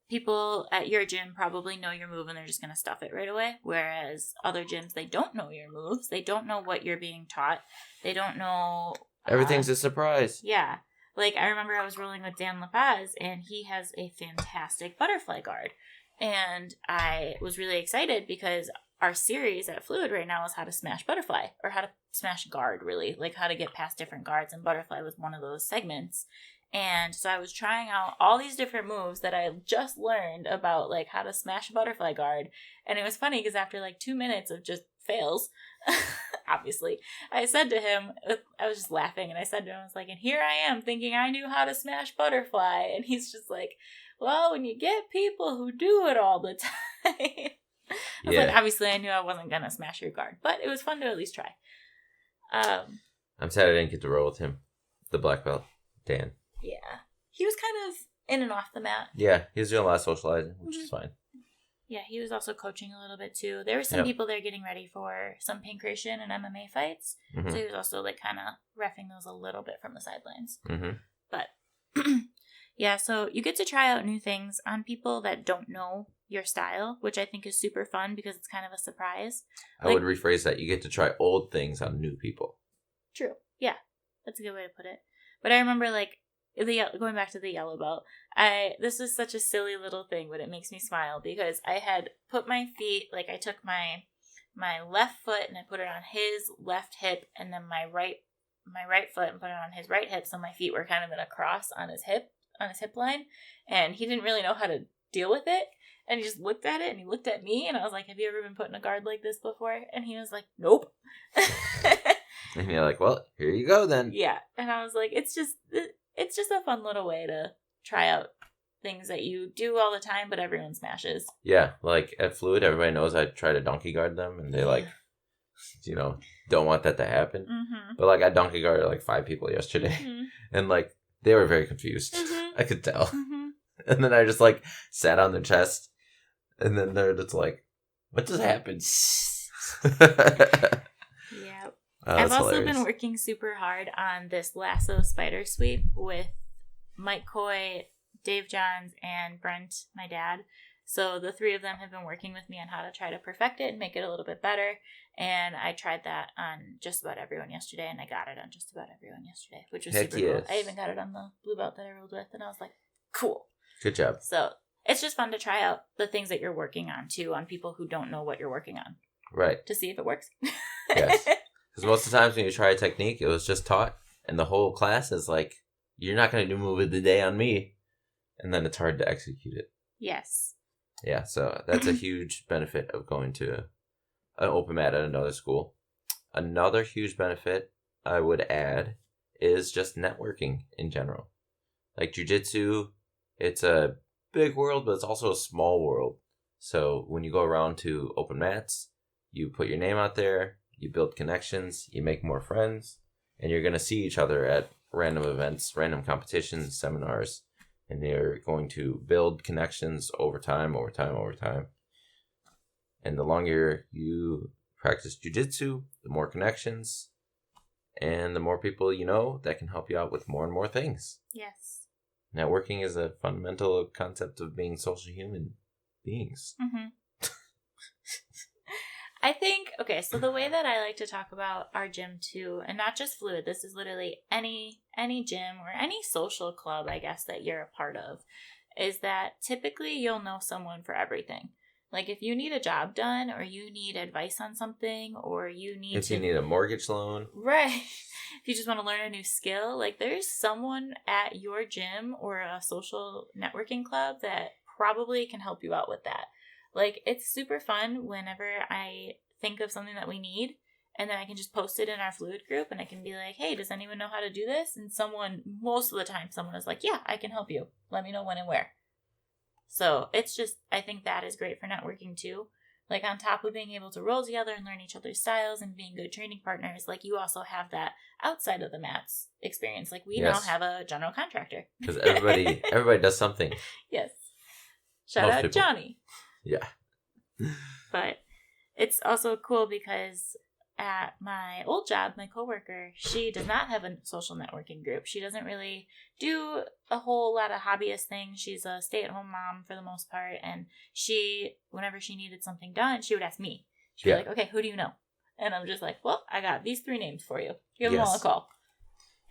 people at your gym probably know your move and they're just going to stuff it right away. Whereas other gyms, they don't know your moves. They don't know what you're being taught. They don't know... Everything's a surprise. Yeah. Like, I remember I was rolling with Dan LaPaz, and he has a fantastic butterfly guard. And I was really excited because our series at Fluid right now is how to smash butterfly, or how to smash guard, really. Like, how to get past different guards, and butterfly was one of those segments. And so I was trying out all these different moves that I just learned about, like, how to smash a butterfly guard. And it was funny because after, like, 2 minutes of just fails, obviously, I said to him, I was just laughing, and I said to him, I was like, and here I am thinking I knew how to smash butterfly. And he's just like, well, when you get people who do it all the time. I was like, obviously I knew I wasn't going to smash your guard, but it was fun to at least try. I'm sad I didn't get to roll with him, the black belt, Dan. Yeah. He was kind of in and off the mat. Yeah, he was doing a lot of socializing, which is fine. Yeah, he was also coaching a little bit too. There were some people there getting ready for some pancration and MMA fights. Mm-hmm. So he was also like kind of reffing those a little bit from the sidelines. Mm-hmm. But yeah, so you get to try out new things on people that don't know your style, which I think is super fun because it's kind of a surprise. I would rephrase that. You get to try old things on new people. True. Yeah, that's a good way to put it. But I remember like, going back to the yellow belt, this was such a silly little thing, but it makes me smile because I had put my feet, like I took my left foot and I put it on his left hip, and then my right foot and put it on his right hip, so my feet were kind of in a cross on his hip line, and he didn't really know how to deal with it, and he just looked at it and he looked at me, and I was like, have you ever been put in a guard like this before? And he was like, nope. And you're like, well, here you go then. Yeah, and I was like, it's just a fun little way to try out things that you do all the time, but everyone smashes. Yeah, like at Fluid, everybody knows I try to donkey guard them, and they like, don't want that to happen. Mm-hmm. But like I donkey guarded like 5 people yesterday, and like they were very confused. Mm-hmm. I could tell. Mm-hmm. And then I just like sat on their chest, and then they're just like, what just happened? Yeah. I've also been working super hard on this lasso spider sweep with Mike Coy, Dave Johns, and Brent, my dad. So the 3 of them have been working with me on how to try to perfect it and make it a little bit better. And I tried that on just about everyone yesterday, and I got it on just about everyone yesterday, which was super cool. I even got it on the blue belt that I rolled with, and I was like, cool. Good job. So it's just fun to try out the things that you're working on, too, on people who don't know what you're working on. Right. To see if it works. Yes. Because most of the times when you try a technique, it was just taught, and the whole class is like, you're not going to do move of the day on me. And then it's hard to execute it. Yes. Yeah, so that's a huge benefit of going to an open mat at another school. Another huge benefit I would add is just networking in general. Like Jiu Jitsu, it's a big world, but it's also a small world. So when you go around to open mats, you put your name out there, you build connections, you make more friends, and you're going to see each other at random events, random competitions, seminars, and you're going to build connections over time. And the longer you practice jiu-jitsu, the more connections, And the more people you know, that can help you out with more and more things. Yes. Networking is a fundamental concept of being social human beings. Mm-hmm. I think, okay, so the way that I like to talk about our gym too, and not just Fluid, this is literally any gym or any social club, I guess, that you're a part of, is that typically you'll know someone for everything. Like if you need a job done or you need advice on something or you need you need a mortgage loan. Right. If you just want to learn a new skill, like there's someone at your gym or a social networking club that probably can help you out with that. Like it's super fun whenever I think of something that we need and then I can just post it in our Fluid group and I can be like, hey, does anyone know how to do this? And most of the time, someone is like, yeah, I can help you. Let me know when and where. So it's just, I think that is great for networking too. Like on top of being able to roll together and learn each other's styles and being good training partners, like you also have that outside of the mats experience. Like we now have a general contractor. Because everybody does something. Yes. Shout out Johnny. Yeah. But it's also cool because at my old job, my coworker, she does not have a social networking group. She doesn't really do a whole lot of hobbyist things. She's a stay-at-home mom for the most part, and whenever she needed something done, she would ask me. She'd be like, okay, who do you know? And I'm just like, well, I got these 3 names for you. Give them all a call.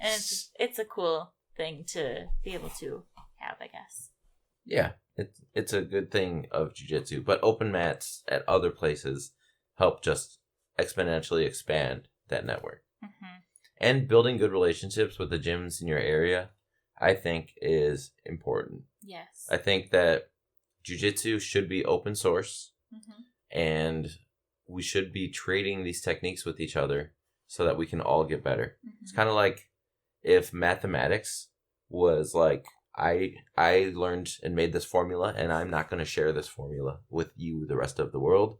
And it's a cool thing to be able to have, I guess. Yeah, it's a good thing of jiu-jitsu, but open mats at other places help just exponentially expand that network. Mm-hmm. And building good relationships with the gyms in your area, I think, is important. Yes. I think that jiu-jitsu should be open source, and we should be trading these techniques with each other so that we can all get better. Mm-hmm. It's kind of like if mathematics was like, I learned and made this formula, and I'm not going to share this formula with you, the rest of the world.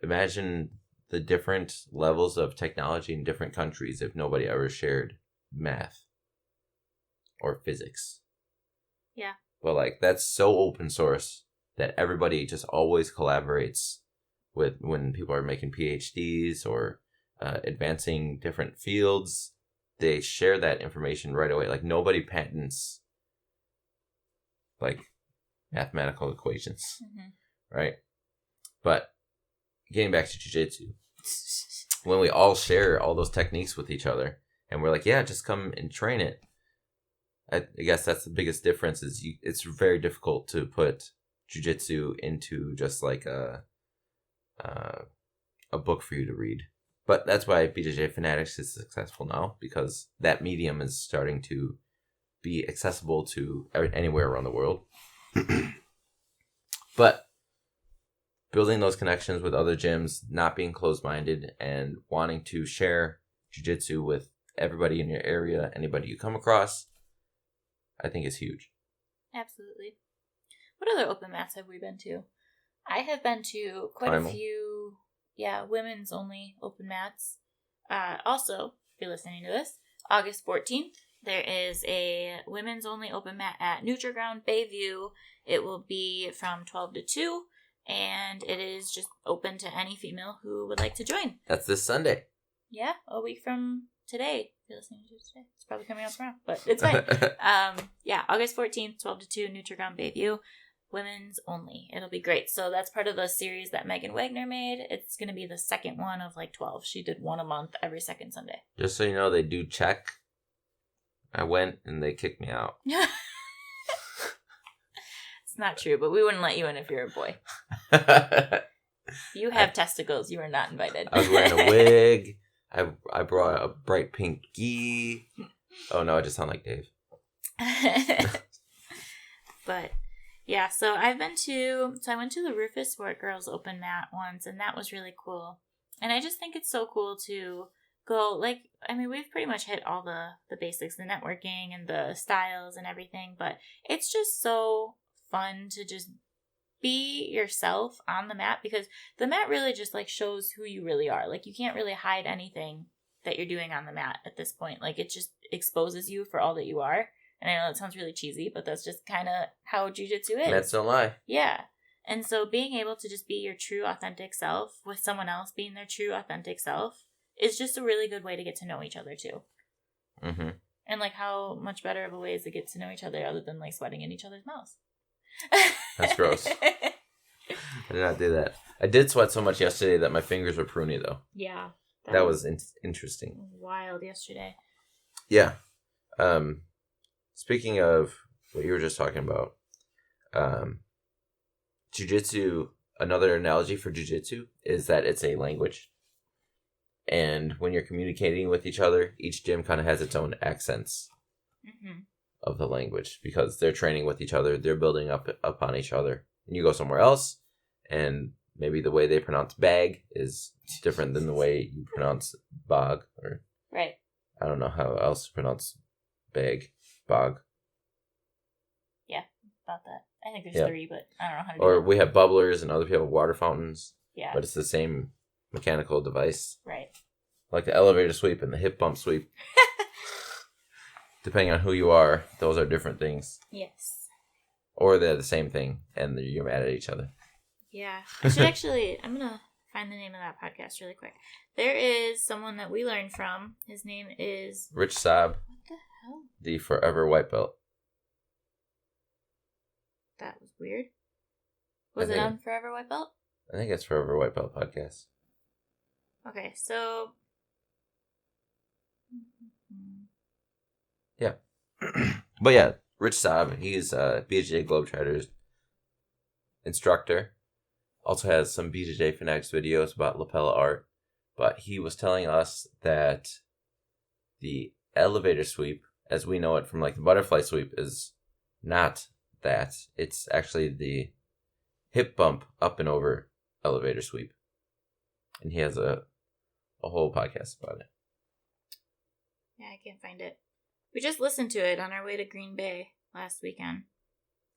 Imagine the different levels of technology in different countries if nobody ever shared math or physics. Yeah. But like that's so open source that everybody just always collaborates with when people are making PhDs or advancing different fields. They share that information right away. Like nobody patents like mathematical equations, right? But getting back to jiu-jitsu, when we all share all those techniques with each other and we're like, yeah, just come and train it. I guess that's the biggest difference is it's very difficult to put jiu-jitsu into just like a book for you to read. But that's why BJJ Fanatics is successful now, because that medium is starting to be accessible to anywhere around the world. But building those connections with other gyms, not being closed-minded, and wanting to share jiu-jitsu with everybody in your area, anybody you come across, I think is huge. Absolutely. What other open mats have we been to? I have been to quite a few, women's only open mats. Also, if you're listening to this, August 14th, there is a women's only open mat at Nutriground Bayview. It will be from 12 to 2. And it is just open to any female who would like to join. That's this Sunday. Yeah, a week from today. If you're listening to it today, it's probably coming out tomorrow, but it's fine. August 14th, 12 to 2, Nutriground Bayview. Women's only. It'll be great. So that's part of the series that Megan Wagner made. It's going to be the second one of like 12. She did one a month every second Sunday. Just so you know, they do check. I went and they kicked me out. It's not true, but we wouldn't let you in if you're a boy. You have testicles. You are not invited. I was wearing a wig. I brought a bright pink gi. Oh no, I just sound like Dave. But yeah, so I went to the Rufus Sport Girls open mat once, and that was really cool. And I just think it's so cool to go, we've pretty much hit all the basics, the networking and the styles and everything, but it's just so fun to just be yourself on the mat, because the mat really just like shows who you really are. Like you can't really hide anything that you're doing on the mat at this point. Like it just exposes you for all that you are. And I know that sounds really cheesy, but that's just kind of how jiu-jitsu is. Mats don't lie. Yeah. And so being able to just be your true authentic self with someone else being their true authentic self is just a really good way to get to know each other too. Mm-hmm. And like, how much better of a way is to get to know each other other than like sweating in each other's mouths? That's gross. I did not do that. I did sweat so much yesterday that my fingers were pruny though. Yeah. That was interesting. Wild yesterday. Yeah. Speaking of what you were just talking about, Jiu Jitsu, another analogy for Jiu Jitsu is that it's a language. And when you're communicating with each other, each gym kind of has its own accents of the language because they're training with each other. They're building up upon each other. And you go somewhere else, and maybe the way they pronounce bag is different than the way you pronounce bog. Or right. I don't know how else to pronounce bag, bog. Yeah, about that. I think there's 3, but I don't know how to do Or that. we have bubblers and other people have water fountains. Yeah. But it's the same mechanical device. Right. Like the elevator sweep and the hip bump sweep. Depending on who you are, those are different things. Yes. Or they're the same thing and you're mad at each other. Yeah. I should actually, I'm going to find the name of that podcast really quick. There is someone that we learned from. His name is... Rich Saab. What the hell? The forever white belt. That was weird. Was it on Forever White Belt? I think it's Forever White Belt podcast. Okay, so... Yeah. But yeah, Rich Saab, he's a BJJ Globetrotters instructor. Also has some BJJ Fanatics videos about lapella art. But he was telling us that the elevator sweep, as we know it from like the butterfly sweep, is not that. It's actually the hip bump up and over elevator sweep. And he has a whole podcast about it. Yeah, I can't find it. We just listened to it on our way to Green Bay last weekend.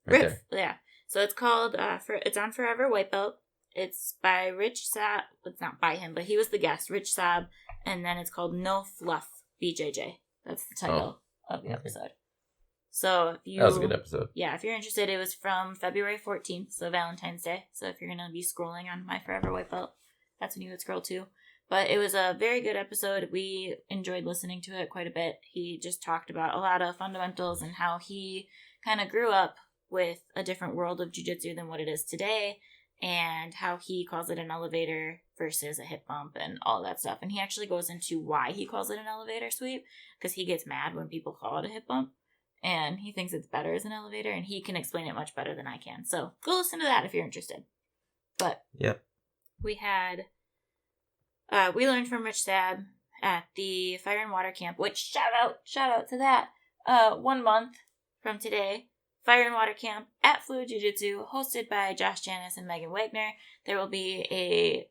Right there. Yeah. So it's called, it's on Forever White Belt. It's by Rich Saab. It's not by him, but he was the guest, Rich Saab. And then it's called No Fluff BJJ. That's the title of the episode. So if you... That was a good episode. Yeah, if you're interested, it was from February 14th, so Valentine's Day. So if you're going to be scrolling on my Forever White Belt, that's when you would scroll to. But it was a very good episode. We enjoyed listening to it quite a bit. He just talked about a lot of fundamentals and how he kind of grew up with a different world of jiu-jitsu than what it is today, and how he calls it an elevator versus a hip bump and all that stuff. And he actually goes into why he calls it an elevator sweep, because he gets mad when people call it a hip bump, and he thinks it's better as an elevator, and he can explain it much better than I can. So go listen to that if you're interested. But yep. We had... we learned from Rich Saab at the Fire and Water Camp, which shout out to that. 1 month from today, Fire and Water Camp at Fluid Jiu-Jitsu, hosted by Josh Janis and Megan Wagner. There will be a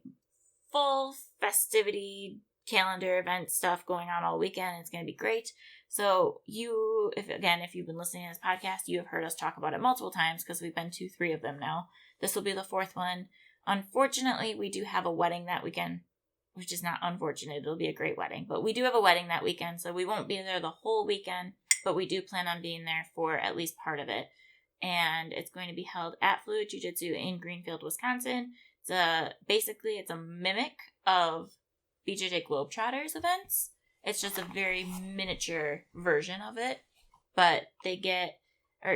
full festivity calendar event stuff going on all weekend. It's going to be great. So if you've been listening to this podcast, you have heard us talk about it multiple times because we've been to 3 of them now. This will be the 4th one. Unfortunately, we do have a wedding that weekend. Which is not unfortunate. It'll be a great wedding. But we do have a wedding that weekend, so we won't be there the whole weekend. But we do plan on being there for at least part of it. And it's going to be held at Fluid Jiu-Jitsu in Greenfield, Wisconsin. It's a mimic of BJJ Globetrotters events. It's just a very miniature version of it. But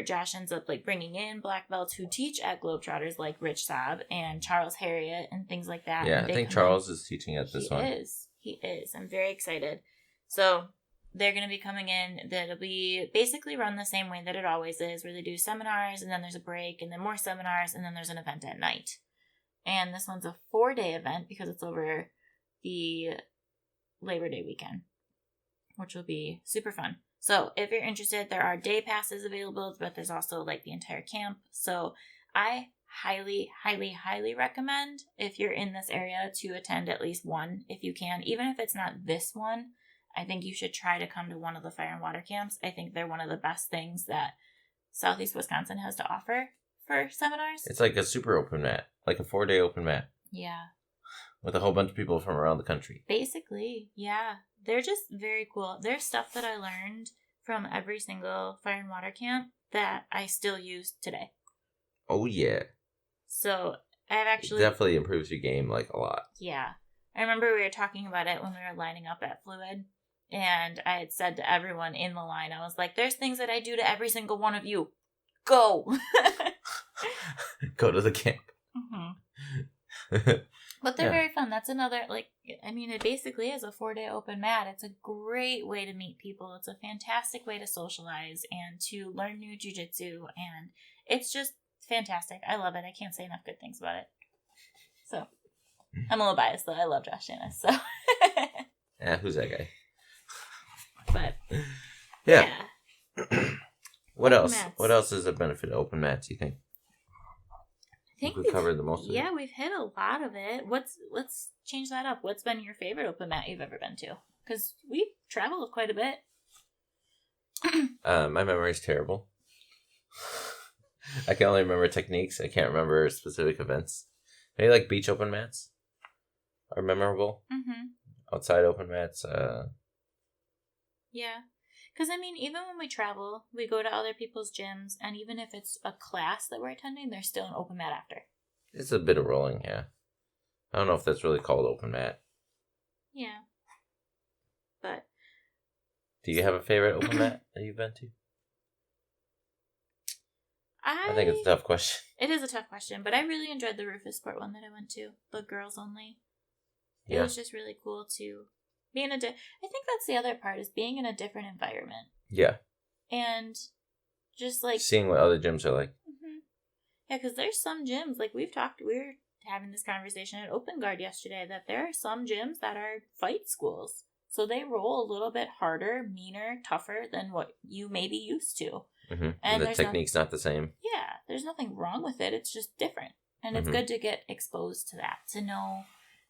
Josh ends up bringing in black belts who teach at Globetrotters like Rich Saab and Charles Harriet and things like that. Yeah, I think Charles is teaching at this one. He is. I'm very excited. So they're going to be coming in. That'll be basically run the same way that it always is, where they do seminars and then there's a break and then more seminars and then there's an event at night. And this one's a 4-day event because it's over the Labor Day weekend, which will be super fun. So if you're interested, there are day passes available, but there's also the entire camp. So I highly, highly, highly recommend, if you're in this area, to attend at least one if you can. Even if it's not this one, I think you should try to come to one of the Fire and Water camps. I think they're one of the best things that Southeast Wisconsin has to offer for seminars. It's like a super open mat, like a 4-day open mat. Yeah. With a whole bunch of people from around the country. Basically, yeah. They're just very cool. There's stuff that I learned from every single Fire and Water camp that I still use today. Oh, yeah. So, I've actually... It definitely improves your game, a lot. Yeah. I remember we were talking about it when we were lining up at Fluid, and I had said to everyone in the line, I was like, there's things that I do to every single one of you. Go! Go to the camp. Mm-hmm. But they're very fun. That's another, it basically is a 4-day open mat. It's a great way to meet people. It's a fantastic way to socialize and to learn new jiu-jitsu, and it's just fantastic. I love it. I can't say enough good things about it. So, I'm a little biased, though. I love Josh Dennis, so. Yeah, who's that guy? But, yeah. What open else? mats. What else is a benefit of open mats, you think? I think we covered the most of it. Yeah, we've hit a lot of it. Let's change that up. What's been your favorite open mat you've ever been to? Because we've traveled quite a bit. My memory's terrible. I can only remember techniques. I can't remember specific events. Maybe like beach open mats are memorable. Mm-hmm. Outside open mats. Yeah. Because, even when we travel, we go to other people's gyms, and even if it's a class that we're attending, there's still an open mat after. It's a bit of rolling, yeah. I don't know if that's really called open mat. Yeah. But. Do you have a favorite open mat that you've been to? I think it's a tough question. It is a tough question, but I really enjoyed the Rufus Sport one that I went to. The girls only. It was just really cool to be in I think that's the other part, is being in a different environment. Yeah. And just seeing what other gyms are like. Mm-hmm. Yeah, because there's some gyms, we were having this conversation at Open Guard yesterday, that there are some gyms that are fight schools. So they roll a little bit harder, meaner, tougher than what you may be used to. Mm-hmm. And the technique's not the same. Yeah, there's nothing wrong with it. It's just different. And it's good to get exposed to that, to know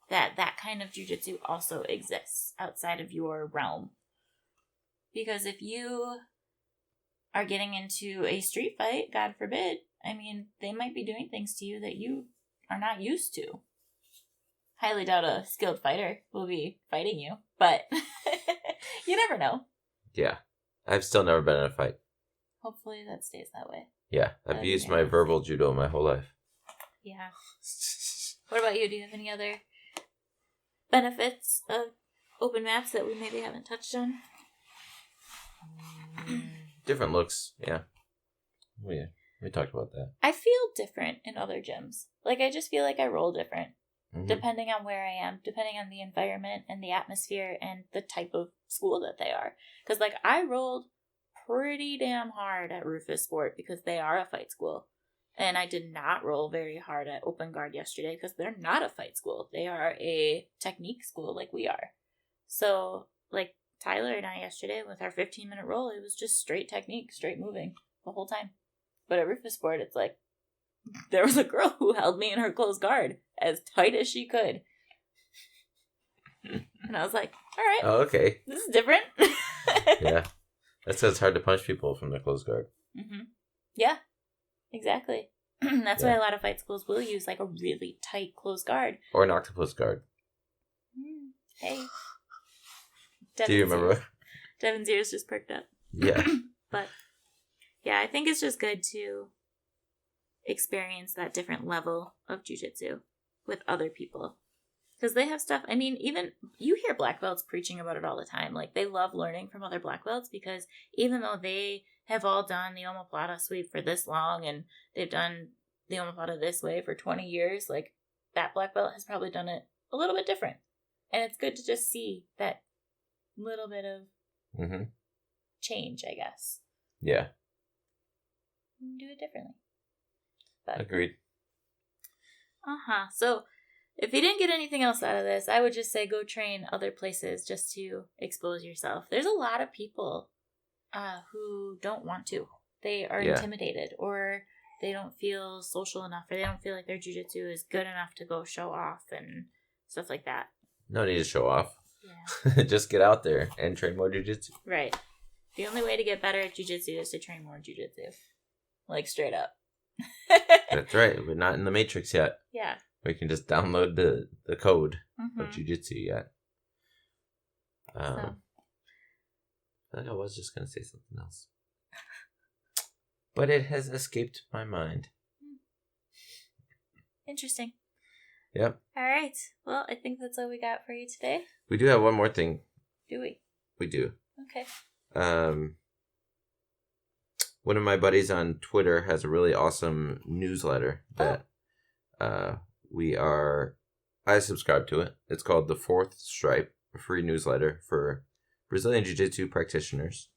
that kind of jiu-jitsu also exists outside of your realm. Because if you are getting into a street fight, God forbid, they might be doing things to you that you are not used to. Highly doubt a skilled fighter will be fighting you, but you never know. Yeah. I've still never been in a fight. Hopefully that stays that way. Yeah, I've used my verbal judo my whole life. Yeah. What about you? Do you have any other benefits of open mats that we maybe haven't touched on? Different looks, yeah. We talked about that. I feel different in other gyms. I just feel like I roll different. Mm-hmm. Depending on where I am, depending on the environment and the atmosphere and the type of school that they are. Because, I rolled pretty damn hard at Rufus Sport because they are a fight school. And I did not roll very hard at Open Guard yesterday because they're not a fight school. They are a technique school like we are. So, Tyler and I yesterday with our 15-minute roll, it was just straight technique, straight moving the whole time. But at Rufus Sport, it's there was a girl who held me in her closed guard as tight as she could. And I was like, all right. Oh, okay. This is different. Yeah. That's why it's hard to punch people from their closed guard. Mm-hmm. Yeah, exactly. That's why a lot of fight schools will use a really tight closed guard. Or an octopus guard. Hey. Do you remember? Devin's ears just perked up. Yeah. But, yeah, I think it's just good to experience that different level of jiu-jitsu with other people. Because they have stuff, even, you hear black belts preaching about it all the time. They love learning from other black belts because even though they have all done the omoplata sweep for this long and they've done the omoplata this way for 20 years, that black belt has probably done it a little bit different. And it's good to just see that little bit of change, I guess. Yeah. Do it differently. But, agreed. So, if you didn't get anything else out of this, I would just say go train other places just to expose yourself. There's a lot of people who don't want to. They are intimidated, or they don't feel social enough, or they don't feel like their jiu-jitsu is good enough to go show off and stuff like that. No need to show off. Yeah. Just get out there and train more jiu-jitsu. Right. The only way to get better at jiu-jitsu is to train more jiu-jitsu. Straight up. That's right. We're not in the Matrix yet. Yeah. We can just download the code of jiu-jitsu yet. I think I was just going to say something else. But it has escaped my mind. Interesting. Yep. All right. Well, I think that's all we got for you today. We do have one more thing. Do we? We do. Okay. One of my buddies on Twitter has a really awesome newsletter that I subscribe to it. It's called The Fourth Stripe, a free newsletter for Brazilian Jiu Jitsu practitioners.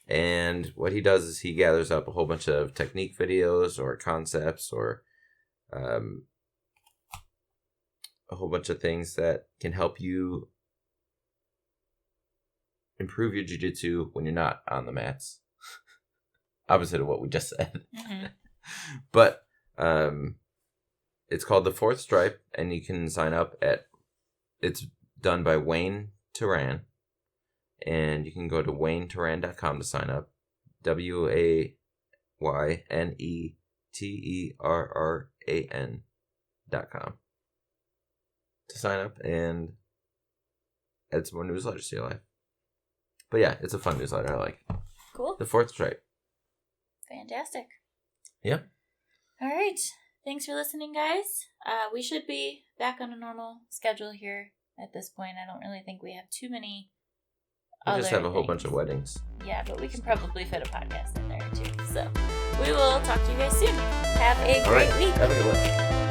And what he does is he gathers up a whole bunch of technique videos or concepts or a whole bunch of things that can help you improve your jiu-jitsu when you're not on the mats. Opposite of what we just said. Mm-hmm. But it's called The Fourth Stripe, and you can sign up it's done by Wayne Turan, and you can go to wayneturan.com to sign up. WayneTerran.com to sign up and add some more newsletters to your life. But yeah, it's a fun newsletter. I like it. Cool. The Fourth Stripe. Fantastic. Yep. All right. Thanks for listening, guys. We should be back on a normal schedule here at this point. I don't really think we have too many We just have a whole bunch of weddings. Yeah, but we can probably fit a podcast in there too. So we will talk to you guys soon. Have a great week. Have a good one.